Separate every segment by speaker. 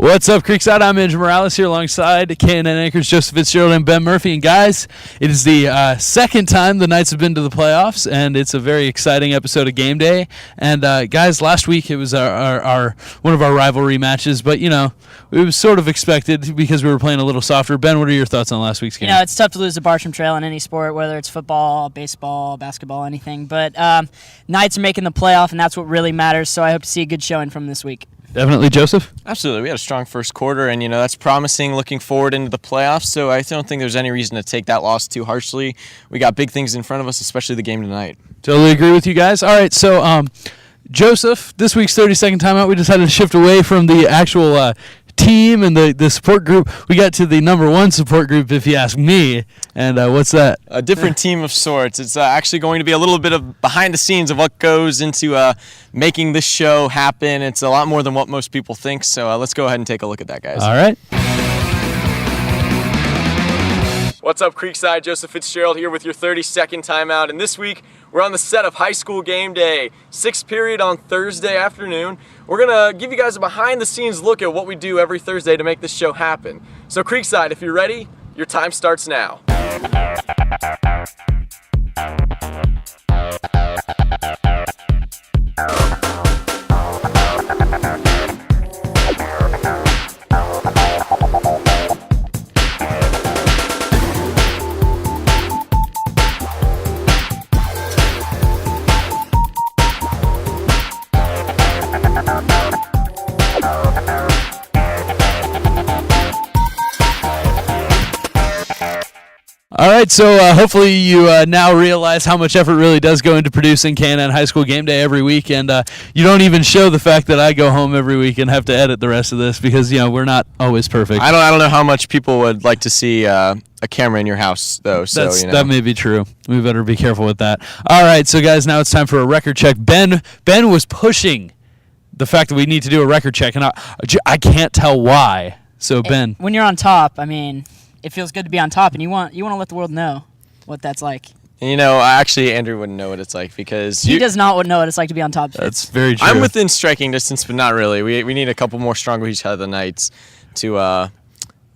Speaker 1: What's up, Creekside? I'm Andrew Morales here alongside KNN anchors Joseph Fitzgerald and Ben Murphy. And guys, it is the second time the Knights have been to the playoffs, and it's a very exciting episode of Game Day. And guys, last week it was our one of our rivalry matches, but it was sort of expected because we were playing a little softer. Ben, what are your thoughts on last week's game?
Speaker 2: It's tough to lose the Bartram Trail in any sport, whether it's football, baseball, basketball, anything. But Knights are making the playoff, and that's what really matters. So I hope to see a good showing from this week.
Speaker 1: Definitely, Joseph?
Speaker 3: Absolutely. We had a strong first quarter, and, that's promising looking forward into the playoffs, so I don't think there's any reason to take that loss too harshly. We got big things in front of us, especially the game tonight.
Speaker 1: Totally agree with you guys. All right, so, Joseph, this week's 30-second timeout, we decided to shift away from the actual team and the support group. We got to the number one support group, if you ask me. And what's that?
Speaker 3: A different team of sorts. It's actually going to be a little bit of behind the scenes of what goes into making this show happen. It's a lot more than what most people think, so let's go ahead and take a look at that, guys.
Speaker 1: All right.
Speaker 3: What's up, Creekside? Joseph Fitzgerald here with your 30-second timeout, and this week we're on the set of High School Gameday, 6th period on Thursday afternoon. We're going to give you guys a behind-the-scenes look at what we do every Thursday to make this show happen. So Creekside, if you're ready, your time starts now.
Speaker 1: All right, so hopefully you now realize how much effort really does go into producing KNN High School Game Day every week, and you don't even show the fact that I go home every week and have to edit the rest of this because we're not always perfect.
Speaker 3: I don't know how much people would like to see a camera in your house, though.
Speaker 1: That may be true. We better be careful with that. All right, so guys, now it's time for a record check. Ben was pushing the fact that we need to do a record check, and I can't tell why. So Ben,
Speaker 2: when you're on top, it feels good to be on top, and you want to let the world know what that's like.
Speaker 3: Actually, Andrew wouldn't know what it's like because
Speaker 2: he does not know what it's like to be on top.
Speaker 1: That's very true.
Speaker 3: I'm within striking distance, but not really. We need a couple more stronger each other Knights to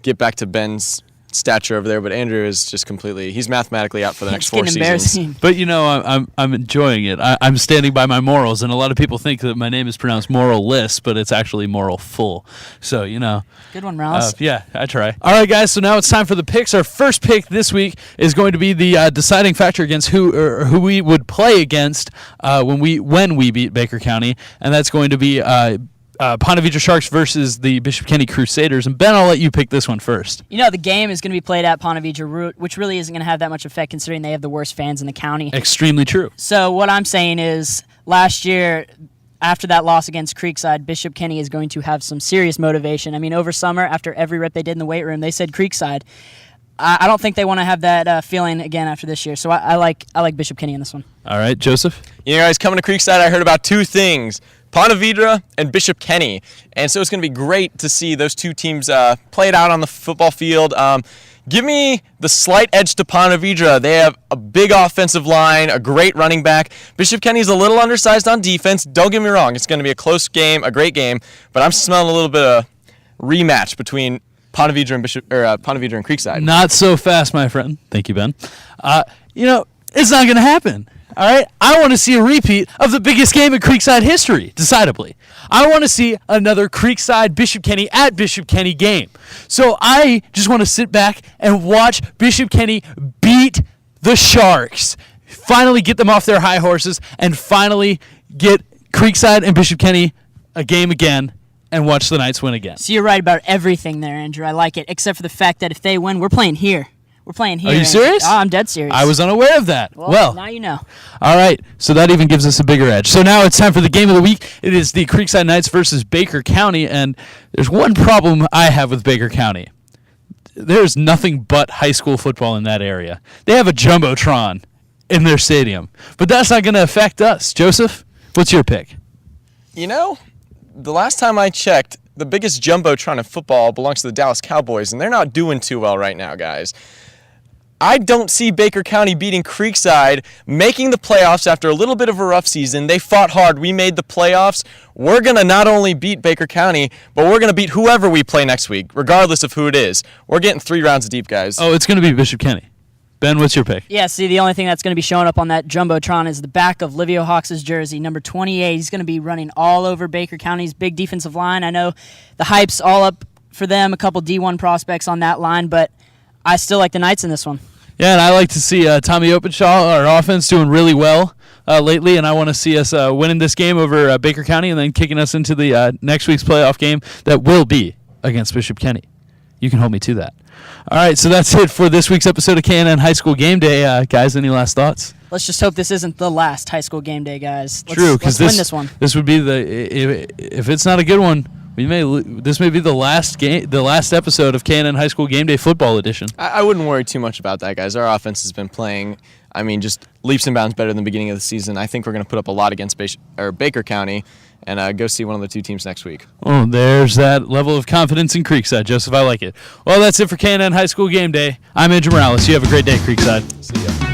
Speaker 3: get back to Ben's stature over there, but Andrew is just he's mathematically out for the next 4 seasons.
Speaker 1: But I'm enjoying it. I'm standing by my morals, and a lot of people think that my name is pronounced Moral-less, but it's actually Moral-full. So
Speaker 2: good one, Ross.
Speaker 1: Yeah, I try. All right, guys. So now it's time for the picks. Our first pick this week is going to be the deciding factor against who we would play against when we beat Baker County, and that's going to be Ponte Vedra Sharks versus the Bishop Kenny Crusaders. And Ben, I'll let you pick this one first.
Speaker 2: The game is going to be played at Ponte Vedra, which really isn't going to have that much effect considering they have the worst fans in the county.
Speaker 1: Extremely true.
Speaker 2: So what I'm saying is last year, after that loss against Creekside, Bishop Kenny is going to have some serious motivation. Over summer, after every rep they did in the weight room, they said Creekside. I don't think they want to have that feeling again after this year. So I like Bishop Kenny in this one.
Speaker 1: All right, Joseph?
Speaker 3: Guys, coming to Creekside, I heard about two things. Ponte Vedra and Bishop Kenny. And so it's going to be great to see those two teams play it out on the football field. Give me the slight edge to Ponte Vedra. They have a big offensive line, a great running back. Bishop Kenny's a little undersized on defense. Don't get me wrong. It's going to be a close game, a great game. But I'm smelling a little bit of rematch between Ponte Vedra and Creekside.
Speaker 1: Not so fast, my friend. Thank you, Ben. It's not going to happen. All right? I want to see a repeat of the biggest game in Creekside history, decidedly. I want to see another Creekside Bishop Kenny at Bishop Kenny game. So I just want to sit back and watch Bishop Kenny beat the Sharks, finally get them off their high horses, and finally get Creekside and Bishop Kenny a game again and watch the Knights win again.
Speaker 2: So you're right about everything there, Andrew. I like it, except for the fact that if they win, we're playing here. We're playing here.
Speaker 1: Are you serious?
Speaker 2: Oh, I'm dead serious.
Speaker 1: I was unaware of that.
Speaker 2: Well, now you know.
Speaker 1: All right, so that even gives us a bigger edge. So now it's time for the game of the week. It is the Creekside Knights versus Baker County, and there's one problem I have with Baker County. There's nothing but high school football in that area. They have a Jumbotron in their stadium, but that's not going to affect us. Joseph, what's your pick?
Speaker 3: The last time I checked, the biggest Jumbotron in football belongs to the Dallas Cowboys, and they're not doing too well right now, guys. I don't see Baker County beating Creekside, making the playoffs after a little bit of a rough season. They fought hard. We made the playoffs. We're going to not only beat Baker County, but we're going to beat whoever we play next week, regardless of who it is. We're getting 3 rounds deep, guys.
Speaker 1: Oh, it's going to be Bishop Kenny. Ben, what's your pick?
Speaker 2: Yeah, see, the only thing that's going to be showing up on that Jumbotron is the back of Livio Hawks' jersey, number 28. He's going to be running all over Baker County's big defensive line. I know the hype's all up for them, a couple D1 prospects on that line, but I still like the Knights in this one.
Speaker 1: Yeah, and I like to see Tommy Openshaw, our offense, doing really well lately, and I want to see us winning this game over Baker County and then kicking us into the next week's playoff game that will be against Bishop Kenny. You can hold me to that. All right, so that's it for this week's episode of KNN High School Game Day. Guys, any last thoughts?
Speaker 2: Let's just hope this isn't the last high school game day, guys.
Speaker 1: True, because
Speaker 2: let's win this one.
Speaker 1: This would be if it's not a good one, this may be the last episode of KNN High School Game Day Football Edition.
Speaker 3: I wouldn't worry too much about that, guys. Our offense has been playing, just leaps and bounds better than the beginning of the season. I think we're going to put up a lot against Baker County and go see one of the 2 teams next week.
Speaker 1: Oh, there's that level of confidence in Creekside, Joseph. I like it. Well, that's it for KNN High School Game Day. I'm Andrew Morales. You have a great day, Creekside.
Speaker 3: See ya.